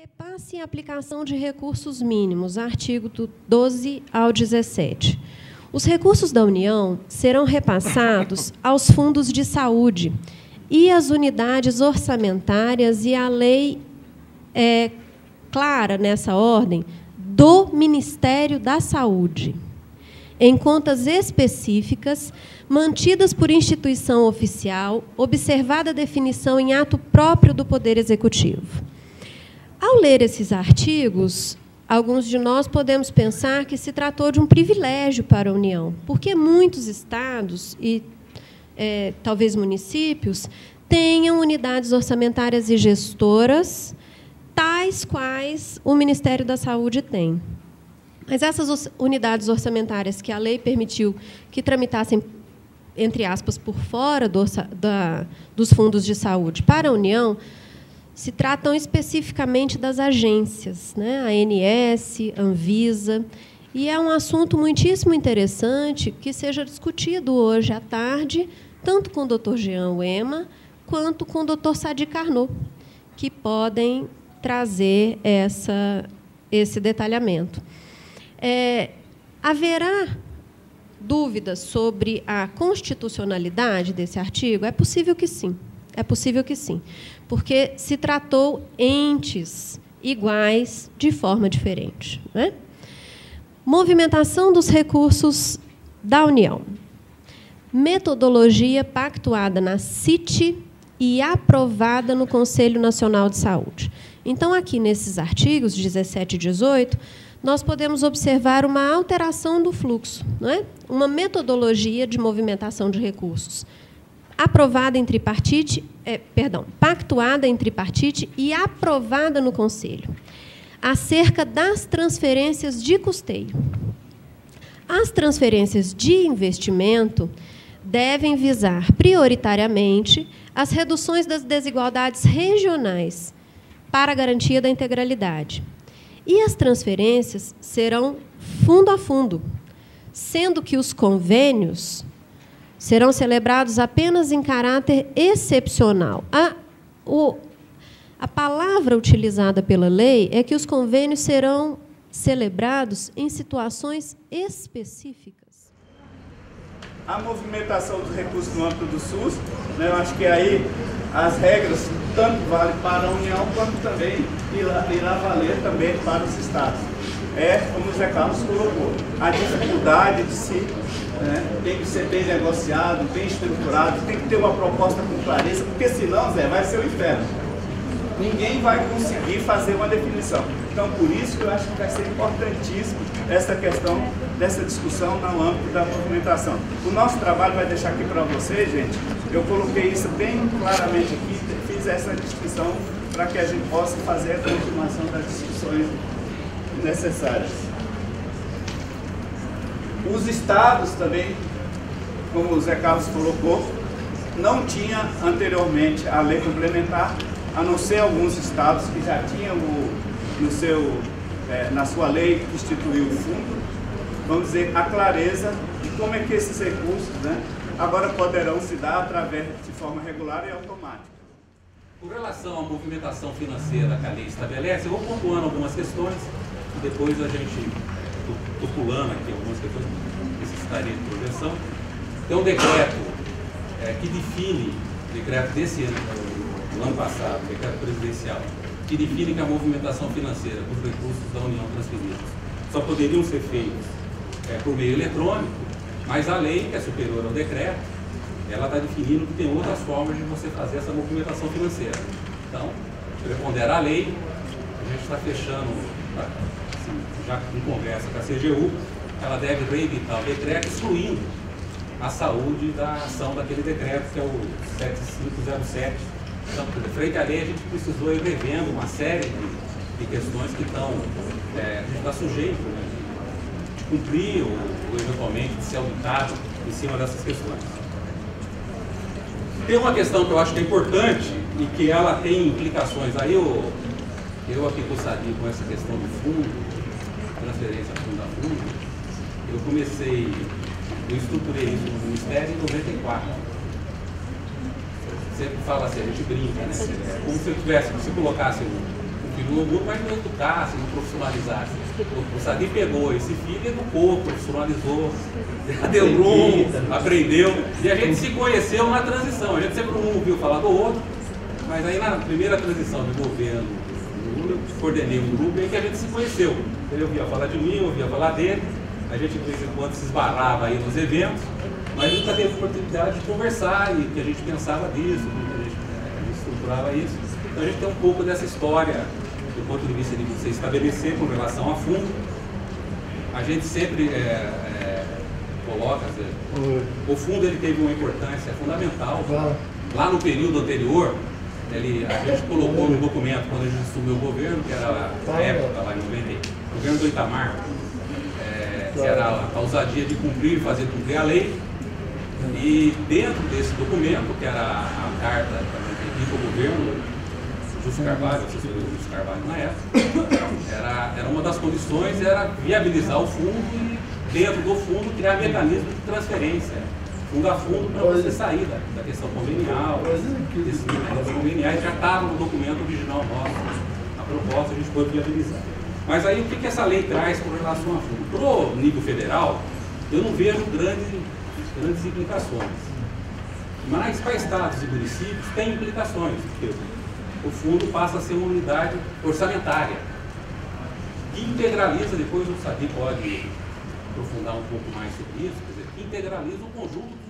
Repasse e aplicação de recursos mínimos, artigo do 12 ao 17. Os recursos da União serão repassados aos fundos de saúde e às unidades orçamentárias, e a lei é clara nessa ordem, do Ministério da Saúde, em contas específicas, mantidas por instituição oficial, observada a definição em ato próprio do Poder Executivo. Ao ler esses artigos, alguns de nós podemos pensar que se tratou de um privilégio para a União, porque muitos estados e talvez municípios tenham unidades orçamentárias e gestoras, tais quais o Ministério da Saúde tem. Mas essas unidades orçamentárias que a lei permitiu que tramitassem, entre aspas, por fora dos fundos de saúde para a União, se tratam especificamente das agências, né? ANS, Anvisa, e é um assunto muitíssimo interessante que seja discutido hoje à tarde, tanto com o Dr. Jean Uema, quanto com o Dr. Sadi Carnot, que podem trazer esse detalhamento. Haverá dúvidas sobre a constitucionalidade desse artigo? É possível que sim. É possível que sim, porque se tratou entes iguais de forma diferente, né? Movimentação dos recursos da União. Metodologia pactuada na CIT e aprovada no Conselho Nacional de Saúde. Então, aqui nesses artigos 17 e 18, nós podemos observar uma alteração do fluxo, não é? Uma metodologia de movimentação de recursos aprovada em tripartite, pactuada em tripartite e aprovada no Conselho, acerca das transferências de custeio. As transferências de investimento devem visar, prioritariamente, as reduções das desigualdades regionais para a garantia da integralidade. E as transferências serão fundo a fundo, sendo que os convênios serão celebrados apenas em caráter excepcional. A palavra utilizada pela lei é que os convênios serão celebrados em situações específicas. A movimentação dos recursos no âmbito do SUS, né, eu acho que aí as regras tanto valem para a União, quanto também irá valer também para os estados. Como o Zé Carlos colocou, a dificuldade de se... tem que ser bem negociado, bem estruturado, tem que ter uma proposta com clareza, porque senão, Zé, vai ser o inferno. Ninguém vai conseguir fazer uma definição. Então, por isso que eu acho que vai ser importantíssimo essa questão dessa discussão no âmbito da movimentação. O nosso trabalho vai deixar aqui para vocês, gente, eu coloquei isso bem claramente aqui, fiz essa descrição para que a gente possa fazer a continuação das discussões necessárias. Os estados também, como o Zé Carlos colocou, não tinha anteriormente a lei complementar, a não ser alguns estados que já tinham na sua lei que instituiu o fundo, vamos dizer, a clareza de como é que esses recursos, né, agora poderão se dar através de forma regular e automática. Com relação à movimentação financeira que a lei estabelece, eu vou pontuando algumas questões e depois a gente... Estou pulando aqui algumas questões que necessitaria de projeção. Tem um decreto que define, decreto desse ano, do ano passado, decreto presidencial, que define que a movimentação financeira dos recursos da União transferidos só poderiam ser feitos por meio eletrônico, mas a lei, que é superior ao decreto, ela está definindo que tem outras formas de você fazer essa movimentação financeira. Então, prepondera a lei, a gente está fechando... já em conversa com a CGU, ela deve reeditar o decreto, excluindo a saúde da ação daquele decreto, que é o 7507. Então, frente à lei, a gente precisou ir revendo uma série de questões que estão, a gente está sujeito, né, de cumprir ou eventualmente de ser auditado em cima dessas questões. Tem uma questão que eu acho que é importante e que ela tem implicações. Aí eu aqui com o Sadi, com essa questão do fundo, transferência fundo a fundo, eu estruturei isso no Ministério em 94. Sempre fala assim, a gente brinca, né? É como se eu colocasse um filho do mundo, mas não educasse, não profissionalizasse. O Sadi pegou esse filho, educou, profissionalizou, deu rumo, aprendeu. E a gente se conheceu na transição. A gente sempre um ouviu falar do outro, mas aí na primeira transição de governo, eu coordenei um grupo em que a gente se conheceu. Ele ouvia falar de mim, eu ouvia falar dele. A gente de vez em quando se esbarrava aí nos eventos, mas nunca teve oportunidade de conversar e que a gente pensava nisso, que a gente estruturava isso. Então a gente tem um pouco dessa história do ponto de vista de você estabelecer com relação a fundo. A gente sempre coloca, o fundo ele teve uma importância fundamental. Lá no período anterior, a gente colocou no documento, quando a gente assumiu o governo, que era a época, lá em 90, o governo do Itamar, que era a ousadia de cumprir e fazer cumprir a lei. E dentro desse documento, que era a carta também do governo, Justo Carvalho, assessor do Justo Carvalho na época, era uma das condições, era viabilizar o fundo e dentro do fundo criar mecanismo de transferência, fundo a fundo, para você sair da questão convenial, desses mecanismos conveniais, já estava no documento original nosso, a proposta a gente pode viabilizar. Mas aí o que essa lei traz com relação a fundo? Para o nível federal, eu não vejo grandes implicações. Mas para estados e municípios tem implicações, porque o fundo passa a ser uma unidade orçamentária, que integraliza, depois o Sadi pode aprofundar um pouco mais sobre isso, quer dizer, que integraliza o conjunto dos